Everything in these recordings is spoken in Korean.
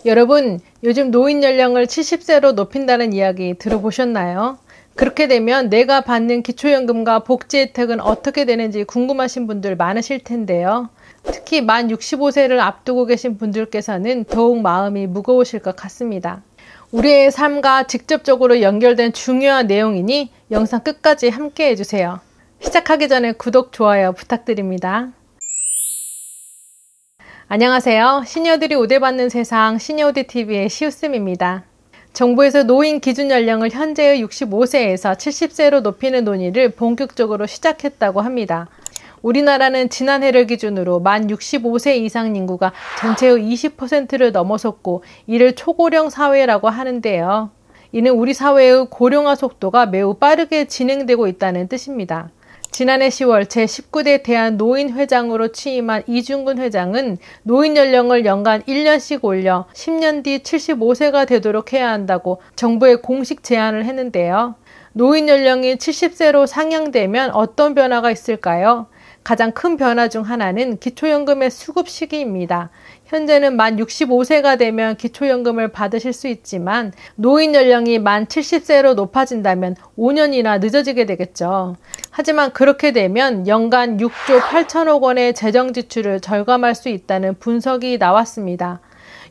여러분, 요즘 노인 연령을 70세로 높인다는 이야기 들어보셨나요? 그렇게 되면 내가 받는 기초연금과 복지 혜택은 어떻게 되는지 궁금하신 분들 많으실 텐데요. 특히 만 65세를 앞두고 계신 분들께서는 더욱 마음이 무거우실 것 같습니다. 우리의 삶과 직접적으로 연결된 중요한 내용이니 영상 끝까지 함께 해주세요. 시작하기 전에 구독, 좋아요 부탁드립니다. 안녕하세요. 시니어들이 우대받는 세상 시니어우대TV의 시우쌤입니다. 정부에서 노인 기준 연령을 현재의 65세에서 70세로 높이는 논의를 본격적으로 시작했다고 합니다. 우리나라는 지난해를 기준으로 만 65세 이상 인구가 전체의 20%를 넘어섰고 이를 초고령 사회라고 하는데요. 이는 우리 사회의 고령화 속도가 매우 빠르게 진행되고 있다는 뜻입니다. 지난해 10월 제19대 대한노인회장으로 취임한 이중근 회장은 노인 연령을 연간 1년씩 올려 10년 뒤 75세가 되도록 해야 한다고 정부에 공식 제안을 했는데요. 노인 연령이 70세로 상향되면 어떤 변화가 있을까요? 가장 큰 변화 중 하나는 기초연금의 수급 시기입니다. 현재는 만 65세가 되면 기초연금을 받으실 수 있지만 노인 연령이 만 70세로 높아진다면 5년이나 늦어지게 되겠죠. 하지만 그렇게 되면 연간 6조 8천억 원의 재정 지출을 절감할 수 있다는 분석이 나왔습니다.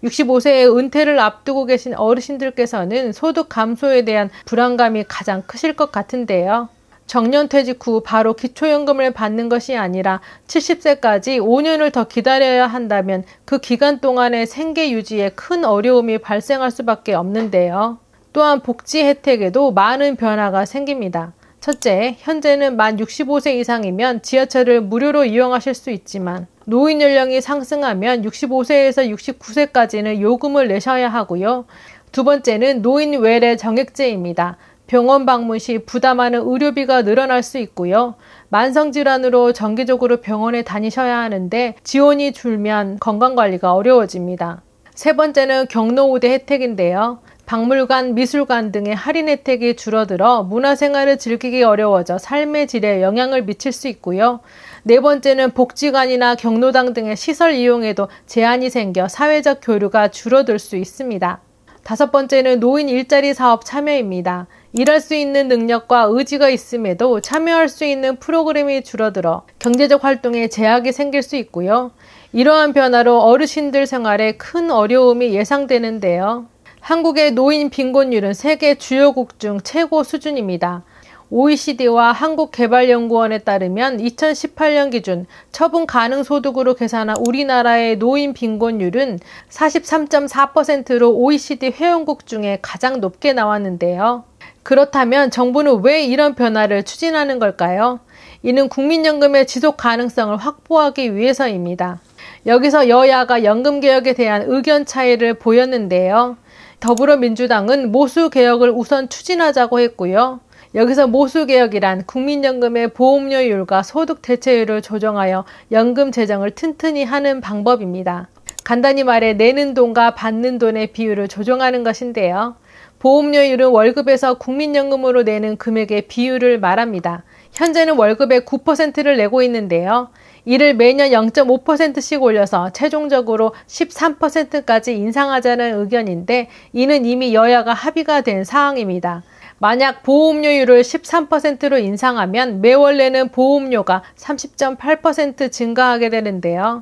65세의 은퇴를 앞두고 계신 어르신들께서는 소득 감소에 대한 불안감이 가장 크실 것 같은데요. 정년퇴직 후 바로 기초연금을 받는 것이 아니라 70세까지 5년을 더 기다려야 한다면 그 기간 동안의 생계 유지에 큰 어려움이 발생할 수밖에 없는데요. 또한 복지 혜택에도 많은 변화가 생깁니다. 첫째, 현재는 만 65세 이상이면 지하철을 무료로 이용하실 수 있지만 노인 연령이 상승하면 65세에서 69세까지는 요금을 내셔야 하고요. 두 번째는 노인 외래 정액제입니다. 병원 방문 시 부담하는 의료비가 늘어날 수 있고요. 만성질환으로 정기적으로 병원에 다니셔야 하는데 지원이 줄면 건강관리가 어려워집니다. 세 번째는 경로 우대 혜택인데요. 박물관, 미술관 등의 할인 혜택이 줄어들어 문화생활을 즐기기 어려워져 삶의 질에 영향을 미칠 수 있고요. 네 번째는 복지관이나 경로당 등의 시설 이용에도 제한이 생겨 사회적 교류가 줄어들 수 있습니다. 다섯 번째는 노인 일자리 사업 참여입니다. 일할 수 있는 능력과 의지가 있음에도 참여할 수 있는 프로그램이 줄어들어 경제적 활동에 제약이 생길 수 있고요. 이러한 변화로 어르신들 생활에 큰 어려움이 예상되는데요. 한국의 노인 빈곤율은 세계 주요국 중 최고 수준입니다. OECD와 한국개발연구원에 따르면 2018년 기준 처분 가능 소득으로 계산한 우리나라의 노인 빈곤율은 43.4%로 OECD 회원국 중에 가장 높게 나왔는데요. 그렇다면 정부는 왜 이런 변화를 추진하는 걸까요? 이는 국민연금의 지속 가능성을 확보하기 위해서입니다. 여기서 여야가 연금개혁에 대한 의견 차이를 보였는데요. 더불어민주당은 모수개혁을 우선 추진하자고 했고요. 여기서 모수개혁이란 국민연금의 보험료율과 소득 대체율을 조정하여 연금 재정을 튼튼히 하는 방법입니다. 간단히 말해 내는 돈과 받는 돈의 비율을 조정하는 것인데요. 보험료율은 월급에서 국민연금으로 내는 금액의 비율을 말합니다. 현재는 월급의 9%를 내고 있는데요. 이를 매년 0.5%씩 올려서 최종적으로 13%까지 인상하자는 의견인데 이는 이미 여야가 합의가 된 사항입니다. 만약 보험료율을 13%로 인상하면 매월 내는 보험료가 30.8% 증가하게 되는데요.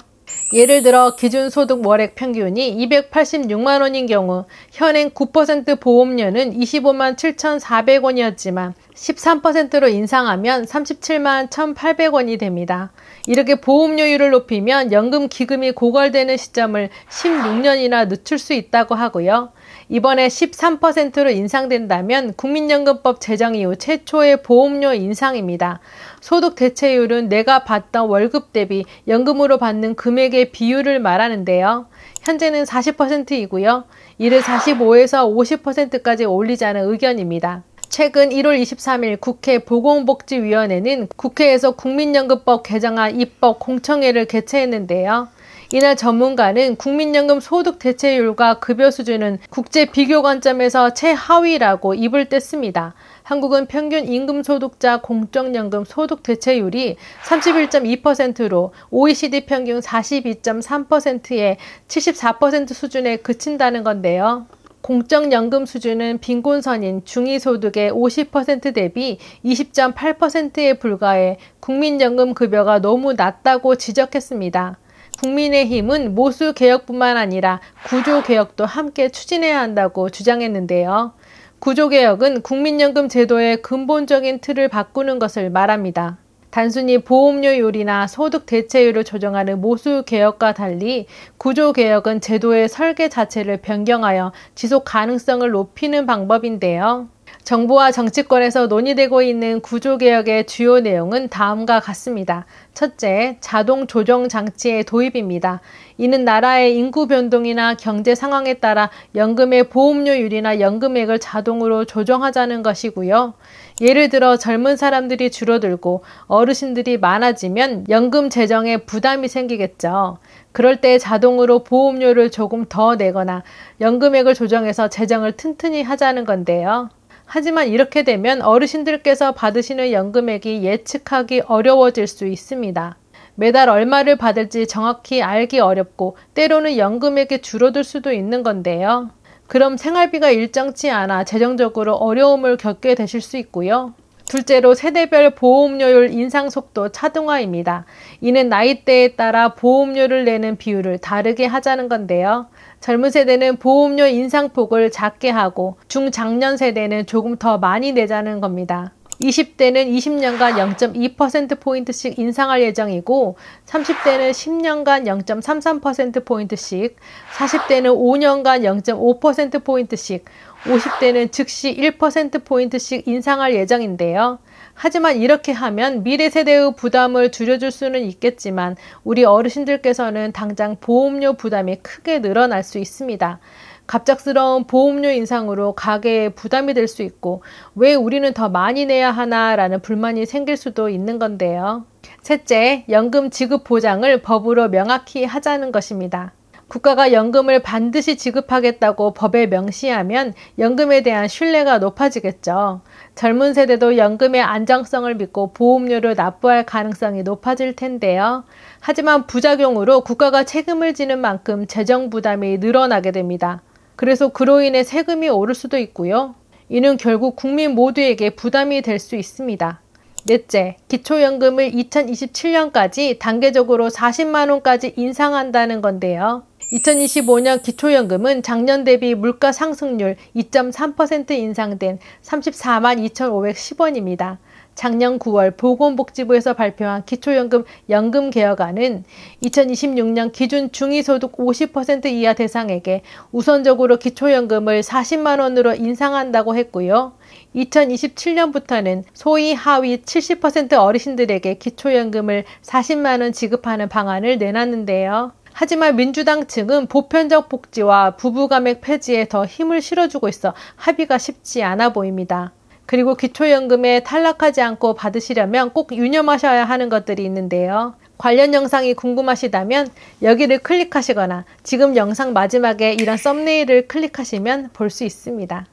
예를 들어 기준소득 월액 평균이 286만 원인 경우 현행 9% 보험료는 25만 7,400원이었지만 13%로 인상하면 37만 1,800원이 됩니다. 이렇게 보험료율을 높이면 연금 기금이 고갈되는 시점을 16년이나 늦출 수 있다고 하고요. 이번에 13%로 인상된다면 국민연금법 제정 이후 최초의 보험료 인상입니다. 소득 대체율은 내가 받던 월급 대비 연금으로 받는 금액의 비율을 말하는데요. 현재는 40%이고요. 이를 45에서 50%까지 올리자는 의견입니다. 최근 1월 23일 국회 보건복지위원회는 국회에서 국민연금법 개정안 입법 공청회를 개최했는데요. 이날 전문가는 국민연금 소득 대체율과 급여 수준은 국제 비교 관점에서 최하위라고 입을 뗐습니다. 한국은 평균 임금소득자 공적연금 소득 대체율이 31.2%로 OECD 평균 42.3%의 74% 수준에 그친다는 건데요. 공적연금 수준은 빈곤선인 중위소득의 50% 대비 20.8%에 불과해 국민연금 급여가 너무 낮다고 지적했습니다. 국민의힘은 모수개혁뿐만 아니라 구조개혁도 함께 추진해야 한다고 주장했는데요. 구조개혁은 국민연금 제도의 근본적인 틀을 바꾸는 것을 말합니다. 단순히 보험료율이나 소득 대체율을 조정하는 모수개혁과 달리 구조개혁은 제도의 설계 자체를 변경하여 지속 가능성을 높이는 방법인데요. 정부와 정치권에서 논의되고 있는 구조개혁의 주요 내용은 다음과 같습니다. 첫째, 자동 조정 장치의 도입입니다. 이는 나라의 인구 변동이나 경제 상황에 따라 연금의 보험료율이나 연금액을 자동으로 조정하자는 것이고요. 예를 들어 젊은 사람들이 줄어들고 어르신들이 많아지면 연금 재정에 부담이 생기겠죠. 그럴 때 자동으로 보험료를 조금 더 내거나 연금액을 조정해서 재정을 튼튼히 하자는 건데요. 하지만 이렇게 되면 어르신들께서 받으시는 연금액이 예측하기 어려워질 수 있습니다. 매달 얼마를 받을지 정확히 알기 어렵고 때로는 연금액이 줄어들 수도 있는 건데요. 그럼 생활비가 일정치 않아 재정적으로 어려움을 겪게 되실 수 있고요. 둘째로 세대별 보험료율 인상 속도 차등화입니다. 이는 나이대에 따라 보험료를 내는 비율을 다르게 하자는 건데요. 젊은 세대는 보험료 인상폭을 작게 하고 중장년 세대는 조금 더 많이 내자는 겁니다. 20대는 20년간 0.2%포인트씩 인상할 예정이고 30대는 10년간 0.33%포인트씩, 40대는 5년간 0.5%포인트씩, 50대는 즉시 1%포인트씩 인상할 예정인데요. 하지만 이렇게 하면 미래 세대의 부담을 줄여줄 수는 있겠지만 우리 어르신들께서는 당장 보험료 부담이 크게 늘어날 수 있습니다. 갑작스러운 보험료 인상으로 가계에 부담이 될 수 있고 왜 우리는 더 많이 내야 하나라는 불만이 생길 수도 있는 건데요. 셋째, 연금 지급 보장을 법으로 명확히 하자는 것입니다. 국가가 연금을 반드시 지급하겠다고 법에 명시하면 연금에 대한 신뢰가 높아지겠죠. 젊은 세대도 연금의 안정성을 믿고 보험료를 납부할 가능성이 높아질 텐데요. 하지만 부작용으로 국가가 책임을 지는 만큼 재정 부담이 늘어나게 됩니다. 그래서 그로 인해 세금이 오를 수도 있고요. 이는 결국 국민 모두에게 부담이 될 수 있습니다. 넷째, 기초연금을 2027년까지 단계적으로 40만 원까지 인상한다는 건데요. 2025년 기초연금은 작년 대비 물가 상승률 2.3% 인상된 34만 2,510원입니다. 작년 9월 보건복지부에서 발표한 기초연금 연금개혁안은 2026년 기준 중위소득 50% 이하 대상에게 우선적으로 기초연금을 40만 원으로 인상한다고 했고요. 2027년부터는 소위 하위 70% 어르신들에게 기초연금을 40만 원 지급하는 방안을 내놨는데요. 하지만 민주당 측은 보편적 복지와 부부감액 폐지에 더 힘을 실어주고 있어 합의가 쉽지 않아 보입니다. 그리고 기초연금에 탈락하지 않고 받으시려면 꼭 유념하셔야 하는 것들이 있는데요. 관련 영상이 궁금하시다면 여기를 클릭하시거나 지금 영상 마지막에 이런 썸네일을 클릭하시면 볼 수 있습니다.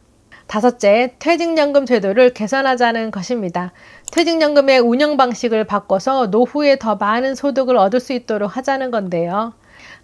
다섯째, 퇴직연금 제도를 개선하자는 것입니다. 퇴직연금의 운영 방식을 바꿔서 노후에 더 많은 소득을 얻을 수 있도록 하자는 건데요.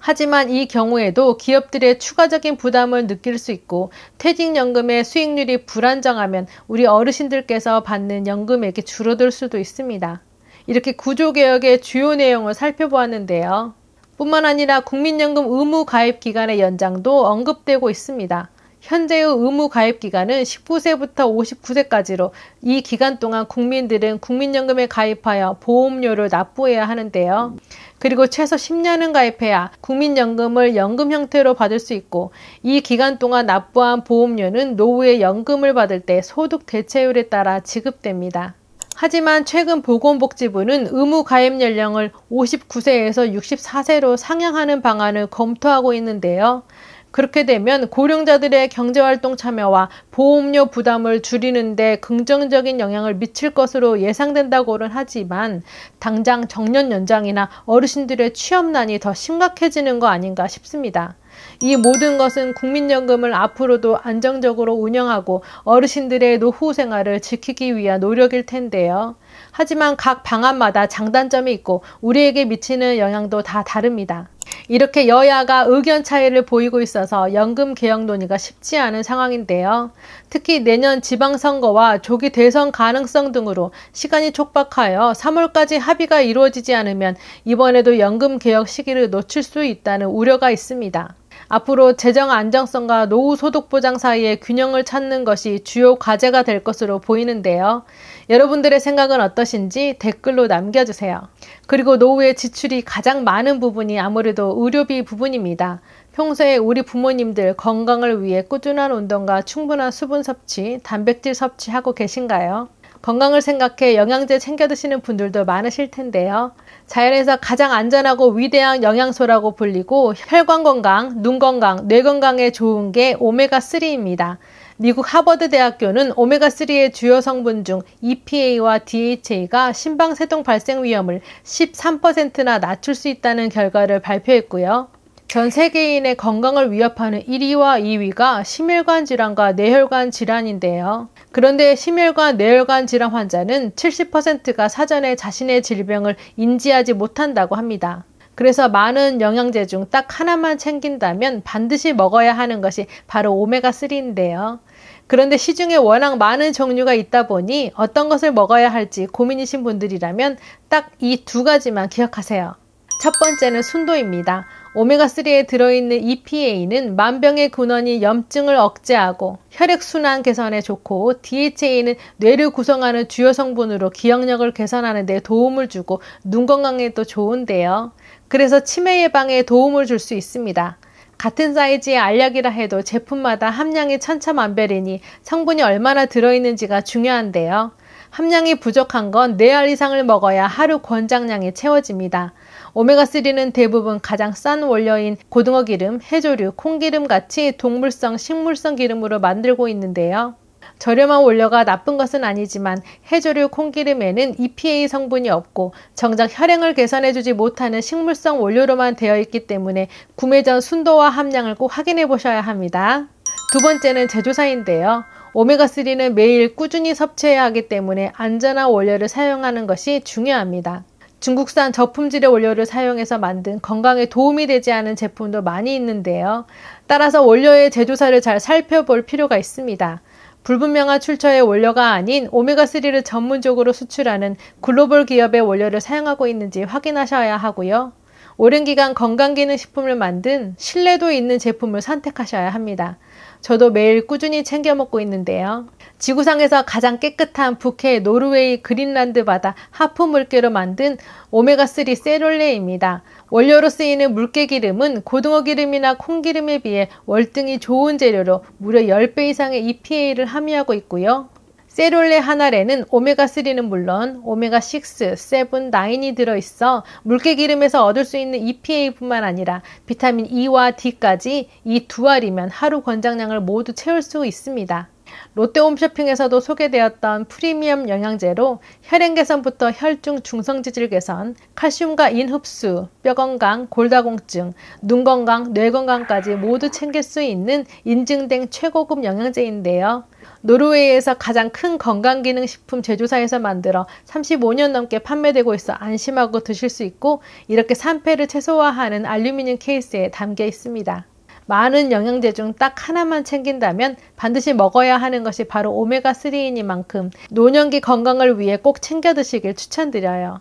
하지만 이 경우에도 기업들의 추가적인 부담을 느낄 수 있고 퇴직연금의 수익률이 불안정하면 우리 어르신들께서 받는 연금액이 줄어들 수도 있습니다. 이렇게 구조개혁의 주요 내용을 살펴보았는데요. 뿐만 아니라 국민연금 의무가입기간의 연장도 언급되고 있습니다. 현재의 의무가입기간은 19세부터 59세까지로 이 기간 동안 국민들은 국민연금에 가입하여 보험료를 납부해야 하는데요. 그리고 최소 10년은 가입해야 국민연금을 연금 형태로 받을 수 있고 이 기간 동안 납부한 보험료는 노후에 연금을 받을 때 소득 대체율에 따라 지급됩니다. 하지만 최근 보건복지부는 의무 가입 연령을 59세에서 64세로 상향하는 방안을 검토하고 있는데요. 그렇게 되면 고령자들의 경제활동 참여와 보험료 부담을 줄이는 데 긍정적인 영향을 미칠 것으로 예상된다고는 하지만 당장 정년 연장이나 어르신들의 취업난이 더 심각해지는 거 아닌가 싶습니다. 이 모든 것은 국민연금을 앞으로도 안정적으로 운영하고 어르신들의 노후 생활을 지키기 위한 노력일 텐데요. 하지만 각 방안마다 장단점이 있고 우리에게 미치는 영향도 다 다릅니다. 이렇게 여야가 의견 차이를 보이고 있어서 연금 개혁 논의가 쉽지 않은 상황인데요. 특히 내년 지방선거와 조기 대선 가능성 등으로 시간이 촉박하여 3월까지 합의가 이루어지지 않으면 이번에도 연금 개혁 시기를 놓칠 수 있다는 우려가 있습니다. 앞으로 재정 안정성과 노후 소득 보장 사이의 균형을 찾는 것이 주요 과제가 될 것으로 보이는데요. 여러분들의 생각은 어떠신지 댓글로 남겨주세요. 그리고 노후의 지출이 가장 많은 부분이 아무래도 의료비 부분입니다. 평소에 우리 부모님들 건강을 위해 꾸준한 운동과 충분한 수분 섭취, 단백질 섭취하고 계신가요? 건강을 생각해 영양제 챙겨 드시는 분들도 많으실 텐데요. 자연에서 가장 안전하고 위대한 영양소라고 불리고 혈관 건강, 눈 건강, 뇌 건강에 좋은 게 오메가3입니다. 미국 하버드 대학교는 오메가3의 주요 성분 중 EPA와 DHA가 심방세동 발생 위험을 13%나 낮출 수 있다는 결과를 발표했고요. 전 세계인의 건강을 위협하는 1위와 2위가 심혈관 질환과 뇌혈관 질환인데요. 그런데 심혈관, 뇌혈관 질환 환자는 70%가 사전에 자신의 질병을 인지하지 못한다고 합니다. 그래서 많은 영양제 중 딱 하나만 챙긴다면 반드시 먹어야 하는 것이 바로 오메가3인데요. 그런데 시중에 워낙 많은 종류가 있다 보니 어떤 것을 먹어야 할지 고민이신 분들이라면 딱 이 두 가지만 기억하세요. 첫 번째는 순도입니다. 오메가3에 들어있는 EPA는 만병의 근원인 염증을 억제하고 혈액순환 개선에 좋고 DHA는 뇌를 구성하는 주요 성분으로 기억력을 개선하는 데 도움을 주고 눈 건강에도 좋은데요. 그래서 치매 예방에 도움을 줄 수 있습니다. 같은 사이즈의 알약이라 해도 제품마다 함량이 천차만별이니 성분이 얼마나 들어있는지가 중요한데요. 함량이 부족한 건 4알 이상을 먹어야 하루 권장량이 채워집니다. 오메가3는 대부분 가장 싼 원료인 고등어 기름, 해조류, 콩기름 같이 동물성, 식물성 기름으로 만들고 있는데요. 저렴한 원료가 나쁜 것은 아니지만 해조류, 콩기름에는 EPA 성분이 없고 정작 혈행을 개선해주지 못하는 식물성 원료로만 되어 있기 때문에 구매 전 순도와 함량을 꼭 확인해 보셔야 합니다. 두 번째는 제조사인데요. 오메가3는 매일 꾸준히 섭취해야 하기 때문에 안전한 원료를 사용하는 것이 중요합니다. 중국산 저품질의 원료를 사용해서 만든 건강에 도움이 되지 않은 제품도 많이 있는데요. 따라서 원료의 제조사를 잘 살펴볼 필요가 있습니다. 불분명한 출처의 원료가 아닌 오메가3를 전문적으로 수출하는 글로벌 기업의 원료를 사용하고 있는지 확인하셔야 하고요. 오랜 기간 건강기능식품을 만든 신뢰도 있는 제품을 선택하셔야 합니다. 저도 매일 꾸준히 챙겨 먹고 있는데요. 지구상에서 가장 깨끗한 북해 노르웨이 그린란드 바다 하프 물개로 만든 오메가3 세롤레입니다. 원료로 쓰이는 물개 기름은 고등어 기름이나 콩기름에 비해 월등히 좋은 재료로 무려 10배 이상의 EPA를 함유하고 있고요. 세롤레 한 알에는 오메가3는 물론 오메가6, 7, 9이 들어있어 물개기름에서 얻을 수 있는 EPA뿐만 아니라 비타민 E와 D까지 이 두 알이면 하루 권장량을 모두 채울 수 있습니다. 롯데홈쇼핑에서도 소개되었던 프리미엄 영양제로 혈행 개선부터 혈중 중성지질 개선, 칼슘과 인 흡수, 뼈 건강, 골다공증, 눈 건강, 뇌 건강까지 모두 챙길 수 있는 인증된 최고급 영양제인데요. 노르웨이에서 가장 큰 건강기능식품 제조사에서 만들어 35년 넘게 판매되고 있어 안심하고 드실 수 있고 이렇게 산패를 최소화하는 알루미늄 케이스에 담겨 있습니다. 많은 영양제 중 딱 하나만 챙긴다면 반드시 먹어야 하는 것이 바로 오메가3이니만큼 노년기 건강을 위해 꼭 챙겨 드시길 추천드려요.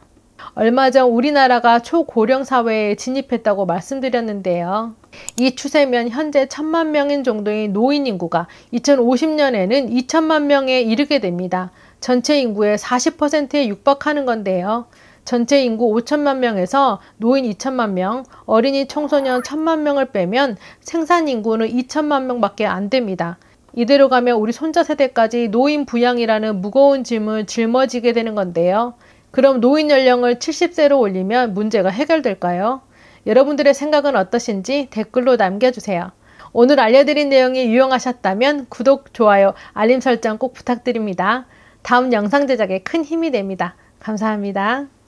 얼마 전 우리나라가 초고령 사회에 진입했다고 말씀드렸는데요. 이 추세면 현재 1000만 명인 정도의 노인 인구가 2050년에는 2000만 명에 이르게 됩니다. 전체 인구의 40%에 육박하는 건데요. 전체 인구 5천만 명에서 노인 2천만 명, 어린이 청소년 1000만 명을 빼면 생산 인구는 2천만 명밖에 안 됩니다. 이대로 가면 우리 손자 세대까지 노인 부양이라는 무거운 짐을 짊어지게 되는 건데요. 그럼 노인 연령을 70세로 올리면 문제가 해결될까요? 여러분들의 생각은 어떠신지 댓글로 남겨주세요. 오늘 알려드린 내용이 유용하셨다면 구독, 좋아요, 알림 설정 꼭 부탁드립니다. 다음 영상 제작에 큰 힘이 됩니다. 감사합니다.